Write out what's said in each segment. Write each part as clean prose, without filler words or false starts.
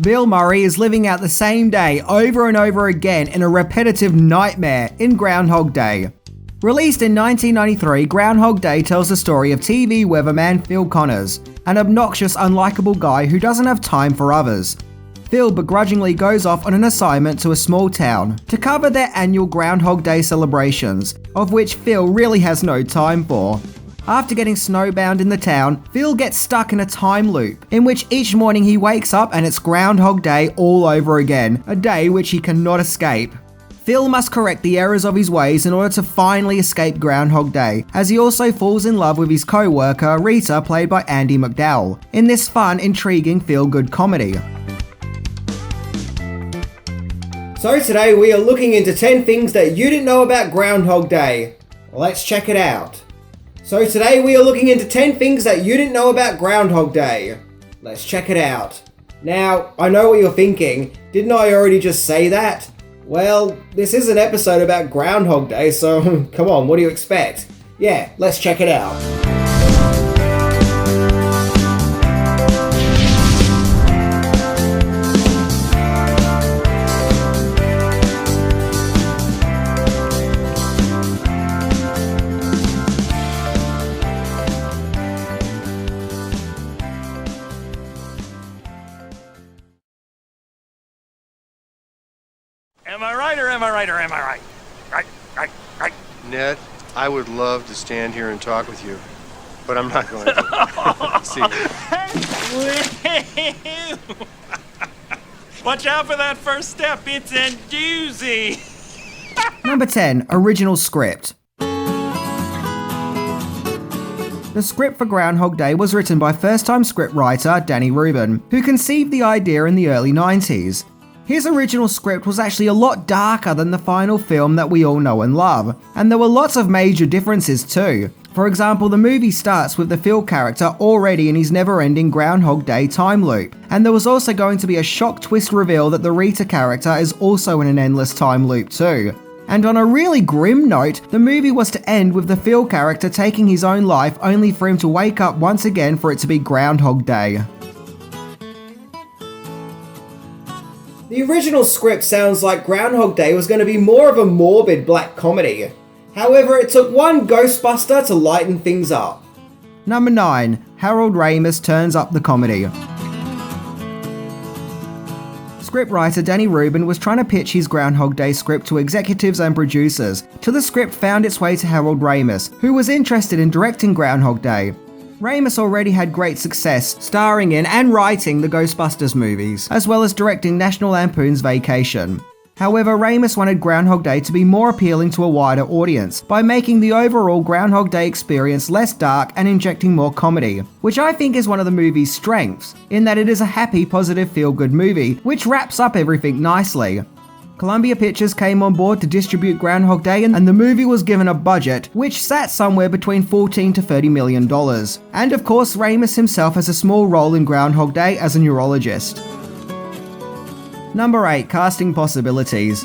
Bill Murray is living out the same day over and over again in a repetitive nightmare in Groundhog Day. Released in 1993, Groundhog Day tells the story of TV weatherman Phil Connors, an obnoxious, unlikable guy who doesn't have time for others. Phil begrudgingly goes off on an assignment to a small town to cover their annual Groundhog Day celebrations, of which Phil really has no time for. After getting snowbound in the town, Phil gets stuck in a time loop, in which each morning he wakes up and it's Groundhog Day all over again, a day which he cannot escape. Phil must correct the errors of his ways in order to finally escape Groundhog Day, as he also falls in love with his co-worker Rita, played by Andie MacDowell, in this fun, intriguing, feel-good comedy. So today we are looking into 10 things that you didn't know about Groundhog Day. Let's check it out. So today we are looking into 10 things that you didn't know about Groundhog Day. Let's check it out. Now, I know what you're thinking. Didn't I already just say that? Well, this is an episode about Groundhog Day, so come on, what do you expect? Yeah, let's check it out. Am I right or am I right or am I right? Right. Ned, I would love to stand here and talk with you, but I'm not going to. See you. Watch out for that first step, it's a doozy. Number 10, original script. The script for Groundhog Day was written by first-time scriptwriter Danny Rubin, who conceived the idea in the early 90s. His original script was actually a lot darker than the final film that we all know and love, and there were lots of major differences too. For example, the movie starts with the Phil character already in his never-ending Groundhog Day time loop, and there was also going to be a shock twist reveal that the Rita character is also in an endless time loop too. And on a really grim note, the movie was to end with the Phil character taking his own life, only for him to wake up once again for it to be Groundhog Day. The original script sounds like Groundhog Day was going to be more of a morbid black comedy. However, it took one Ghostbuster to lighten things up. Number 9, Harold Ramis turns up the comedy. Scriptwriter Danny Rubin was trying to pitch his Groundhog Day script to executives and producers, till the script found its way to Harold Ramis, who was interested in directing Groundhog Day. Ramis already had great success starring in and writing the Ghostbusters movies, as well as directing National Lampoon's Vacation. However, Ramis wanted Groundhog Day to be more appealing to a wider audience by making the overall Groundhog Day experience less dark and injecting more comedy, which I think is one of the movie's strengths, in that it is a happy, positive, feel-good movie, which wraps up everything nicely. Columbia Pictures came on board to distribute Groundhog Day, and the movie was given a budget which sat somewhere between $14 to $30 million. And of course, Ramis himself has a small role in Groundhog Day as a neurologist. Number 8, casting possibilities.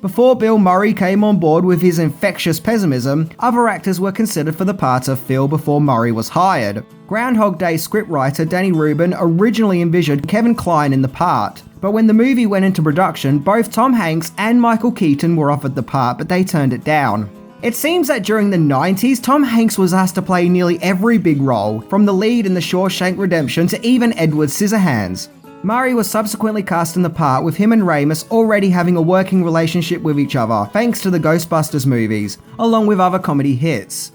Before Bill Murray came on board with his infectious pessimism, other actors were considered for the part of Phil before Murray was hired. Groundhog Day scriptwriter Danny Rubin originally envisioned Kevin Kline in the part, but when the movie went into production, both Tom Hanks and Michael Keaton were offered the part, but they turned it down. It seems that during the 90s, Tom Hanks was asked to play nearly every big role, from the lead in The Shawshank Redemption to even Edward Scissorhands. Murray was subsequently cast in the part, with him and Ramis already having a working relationship with each other, thanks to the Ghostbusters movies, along with other comedy hits.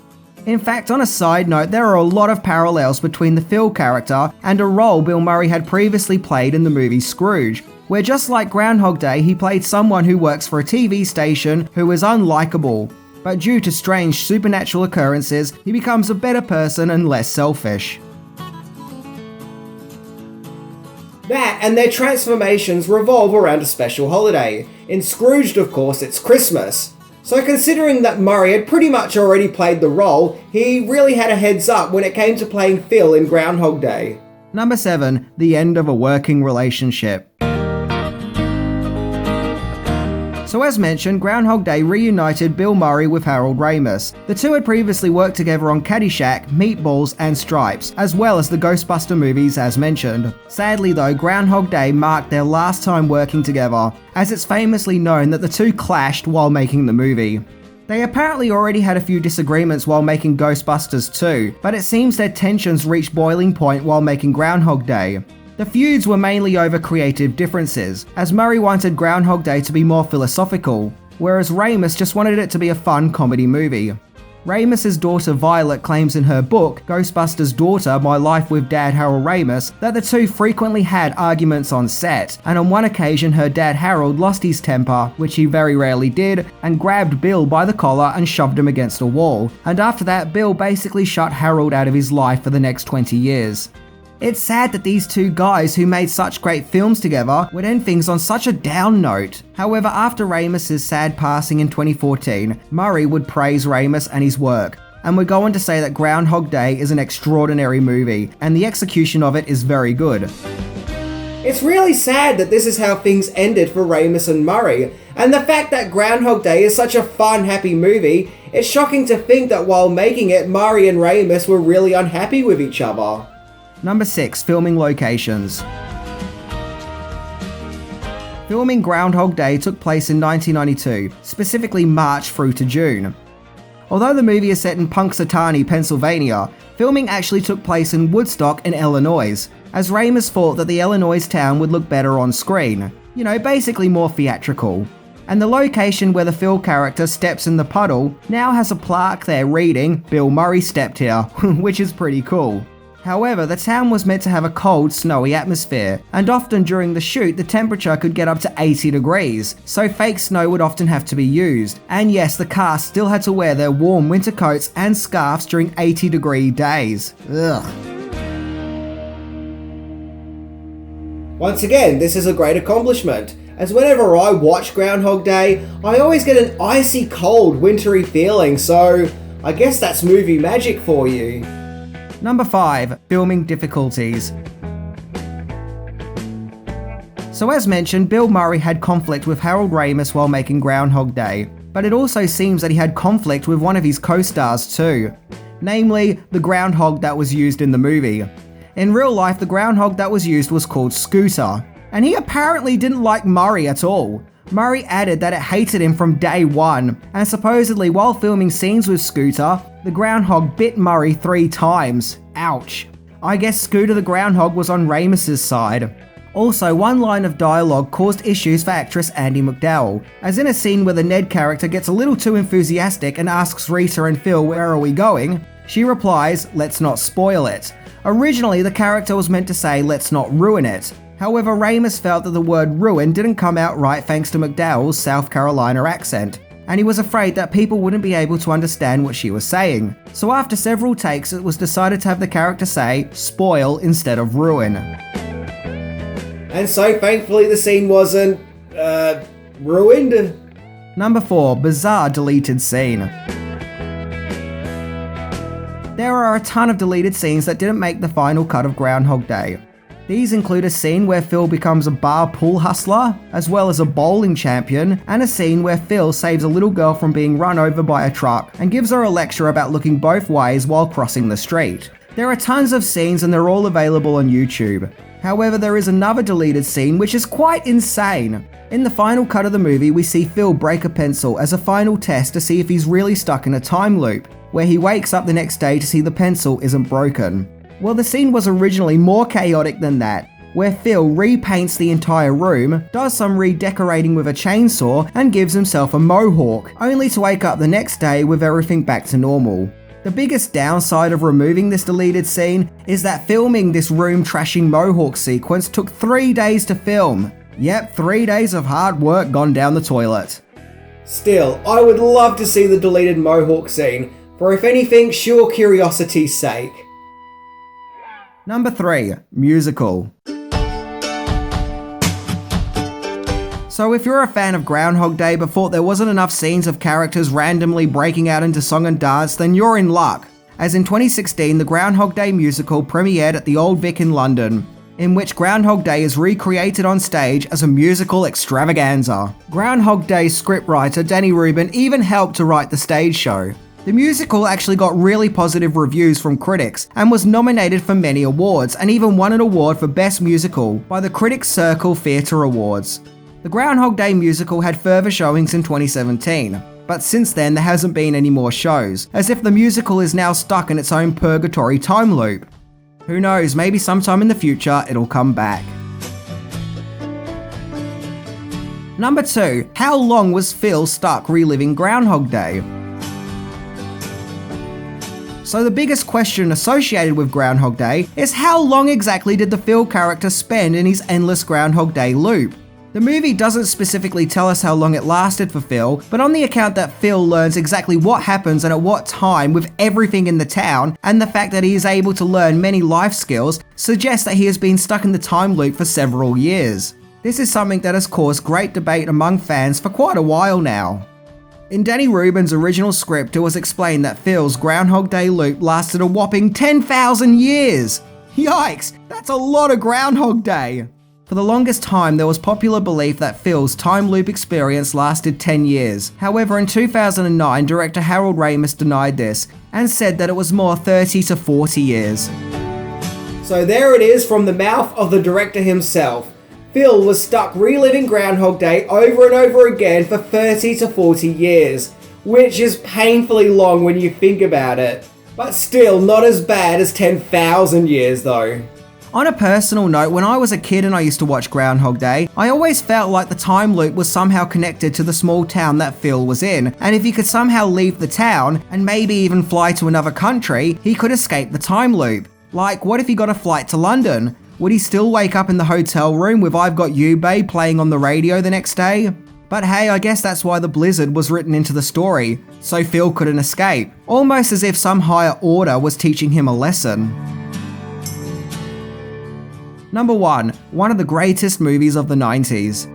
In fact, on a side note, there are a lot of parallels between the Phil character and a role Bill Murray had previously played in the movie Scrooge, where just like Groundhog Day, he played someone who works for a TV station who is unlikable, but due to strange supernatural occurrences, he becomes a better person and less selfish. That and their transformations revolve around a special holiday. In Scrooged, of course, it's Christmas. So considering that Murray had pretty much already played the role, he really had a heads up when it came to playing Phil in Groundhog Day. Number 7, the end of a working relationship. So as mentioned, Groundhog Day reunited Bill Murray with Harold Ramis. The two had previously worked together on Caddyshack, Meatballs, and Stripes, as well as the Ghostbuster movies as mentioned. Sadly though, Groundhog Day marked their last time working together, as it's famously known that the two clashed while making the movie. They apparently already had a few disagreements while making Ghostbusters 2, but it seems their tensions reached boiling point while making Groundhog Day. The feuds were mainly over creative differences, as Murray wanted Groundhog Day to be more philosophical, whereas Ramis just wanted it to be a fun comedy movie. Ramis' daughter Violet claims in her book, Ghostbusters' Daughter, My Life with Dad Harold Ramis, that the two frequently had arguments on set, and on one occasion her dad Harold lost his temper, which he very rarely did, and grabbed Bill by the collar and shoved him against a wall, and after that Bill basically shut Harold out of his life for the next 20 years. It's sad that these two guys who made such great films together would end things on such a down note. However, after Ramis' sad passing in 2014, Murray would praise Ramis and his work, and would go on to say that Groundhog Day is an extraordinary movie, and the execution of it is very good. It's really sad that this is how things ended for Ramis and Murray, and the fact that Groundhog Day is such a fun, happy movie, it's shocking to think that while making it, Murray and Ramis were really unhappy with each other. Number 6. Filming locations. Filming Groundhog Day took place in 1992, specifically March through to June. Although the movie is set in Punxsutawney, Pennsylvania, filming actually took place in Woodstock in Illinois, as Ramis thought that the Illinois town would look better on screen. You know, basically more theatrical. And the location where the Phil character steps in the puddle now has a plaque there reading, "Bill Murray stepped here," which is pretty cool. However, the town was meant to have a cold, snowy atmosphere, and often during the shoot the temperature could get up to 80 degrees, so fake snow would often have to be used. And yes, the cast still had to wear their warm winter coats and scarves during 80-degree days. Ugh. Once again, this is a great accomplishment, as whenever I watch Groundhog Day, I always get an icy cold, wintry feeling, so I guess that's movie magic for you. Number 5. Filming difficulties. So as mentioned, Bill Murray had conflict with Harold Ramis while making Groundhog Day, but it also seems that he had conflict with one of his co-stars too, namely the groundhog that was used in the movie. In real life, the groundhog that was used was called Scooter, and he apparently didn't like Murray at all. Murray added that it hated him from day one, and supposedly while filming scenes with Scooter, the groundhog bit Murray 3 times. Ouch. I guess Scooter the groundhog was on Ramis' side. Also, one line of dialogue caused issues for actress Andie MacDowell, as in a scene where the Ned character gets a little too enthusiastic and asks Rita and Phil where are we going, she replies, "Let's not spoil it." Originally, the character was meant to say, "Let's not ruin it." However, Ramis felt that the word ruin didn't come out right thanks to McDowell's South Carolina accent, and he was afraid that people wouldn't be able to understand what she was saying. So after several takes, it was decided to have the character say, "spoil" instead of "ruin." And so thankfully the scene wasn't, ruined. Number 4. Bizarre deleted scene. There are a ton of deleted scenes that didn't make the final cut of Groundhog Day. These include a scene where Phil becomes a bar pool hustler, as well as a bowling champion, and a scene where Phil saves a little girl from being run over by a truck and gives her a lecture about looking both ways while crossing the street. There are tons of scenes and they're all available on YouTube. However, there is another deleted scene which is quite insane. In the final cut of the movie, we see Phil break a pencil as a final test to see if he's really stuck in a time loop, where he wakes up the next day to see the pencil isn't broken. Well, the scene was originally more chaotic than that, where Phil repaints the entire room, does some redecorating with a chainsaw, and gives himself a mohawk, only to wake up the next day with everything back to normal. The biggest downside of removing this deleted scene is that filming this room trashing mohawk sequence took 3 days to film. Yep, 3 days of hard work gone down the toilet. Still, I would love to see the deleted mohawk scene, for if anything, sheer curiosity's sake. Number 3. Musical. So if you're a fan of Groundhog Day but thought there wasn't enough scenes of characters randomly breaking out into song and dance, then you're in luck. As in 2016, the Groundhog Day musical premiered at the Old Vic in London. in which Groundhog Day is recreated on stage as a musical extravaganza. Groundhog Day scriptwriter Danny Rubin even helped to write the stage show. The musical actually got really positive reviews from critics and was nominated for many awards and even won an award for Best Musical by the Critics Circle Theatre Awards. The Groundhog Day musical had further showings in 2017, but since then there hasn't been any more shows, as if the musical is now stuck in its own purgatory time loop. Who knows, maybe sometime in the future it'll come back. Number 2. How long was Phil stuck reliving Groundhog Day? So the biggest question associated with Groundhog Day is how long exactly did the Phil character spend in his endless Groundhog Day loop? The movie doesn't specifically tell us how long it lasted for Phil, but on the account that Phil learns exactly what happens and at what time with everything in the town, and the fact that he is able to learn many life skills, suggests that he has been stuck in the time loop for several years. This is something that has caused great debate among fans for quite a while now. In Danny Rubin's original script, it was explained that Phil's Groundhog Day loop lasted a whopping 10,000 years! Yikes, that's a lot of Groundhog Day! For the longest time, there was popular belief that Phil's time loop experience lasted 10 years. However, in 2009, director Harold Ramis denied this and said that it was more 30 to 40 years. So there it is from the mouth of the director himself. Phil was stuck reliving Groundhog Day over and over again for 30 to 40 years, which is painfully long when you think about it. But still not as bad as 10,000 years though. On a personal note, when I was a kid and I used to watch Groundhog Day, I always felt like the time loop was somehow connected to the small town that Phil was in, and if he could somehow leave the town, and maybe even fly to another country, he could escape the time loop. Like, what if he got a flight to London? Would he still wake up in the hotel room with I've Got You Babe playing on the radio the next day? But hey, I guess that's why the blizzard was written into the story, so Phil couldn't escape. Almost as if some higher order was teaching him a lesson. Number 1. One of the greatest movies of the 90s.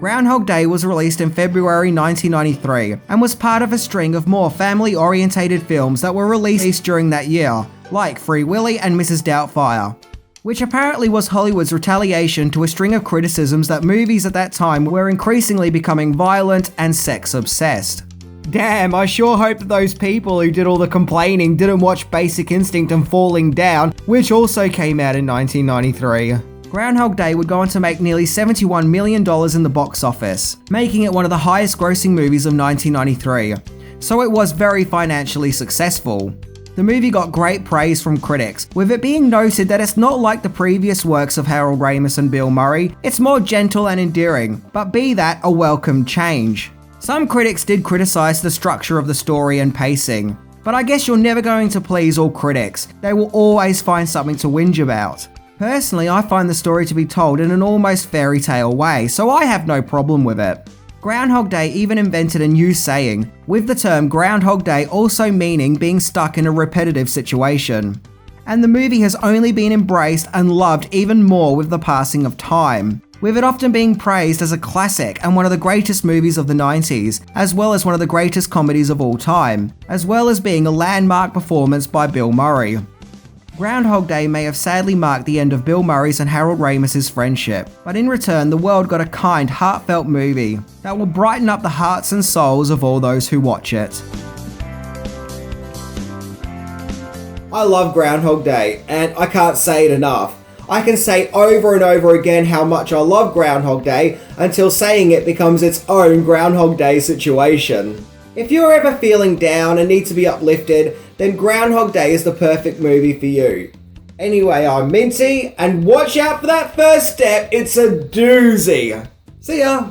Groundhog Day was released in February 1993 and was part of a string of more family-orientated films that were released during that year, like Free Willy and Mrs. Doubtfire, which apparently was Hollywood's retaliation to a string of criticisms that movies at that time were increasingly becoming violent and sex-obsessed. Damn, I sure hope that those people who did all the complaining didn't watch Basic Instinct and Falling Down, which also came out in 1993. Groundhog Day would go on to make nearly $71 million in the box office, making it one of the highest grossing movies of 1993, so it was very financially successful. The movie got great praise from critics, with it being noted that it's not like the previous works of Harold Ramis and Bill Murray, it's more gentle and endearing, but be that a welcome change. Some critics did criticize the structure of the story and pacing, but I guess you're never going to please all critics, they will always find something to whinge about. Personally, I find the story to be told in an almost fairy tale way, so I have no problem with it. Groundhog Day even invented a new saying, with the term Groundhog Day also meaning being stuck in a repetitive situation. And the movie has only been embraced and loved even more with the passing of time, with it often being praised as a classic and one of the greatest movies of the 90s, as well as one of the greatest comedies of all time, as well as being a landmark performance by Bill Murray. Groundhog Day may have sadly marked the end of Bill Murray's and Harold Ramis' friendship, but in return the world got a kind, heartfelt movie that will brighten up the hearts and souls of all those who watch it. I love Groundhog Day, and I can't say it enough. I can say over and over again how much I love Groundhog Day until saying it becomes its own Groundhog Day situation. If you're ever feeling down and need to be uplifted, then Groundhog Day is the perfect movie for you. Anyway, I'm Minty, and watch out for that first step, it's a doozy. See ya!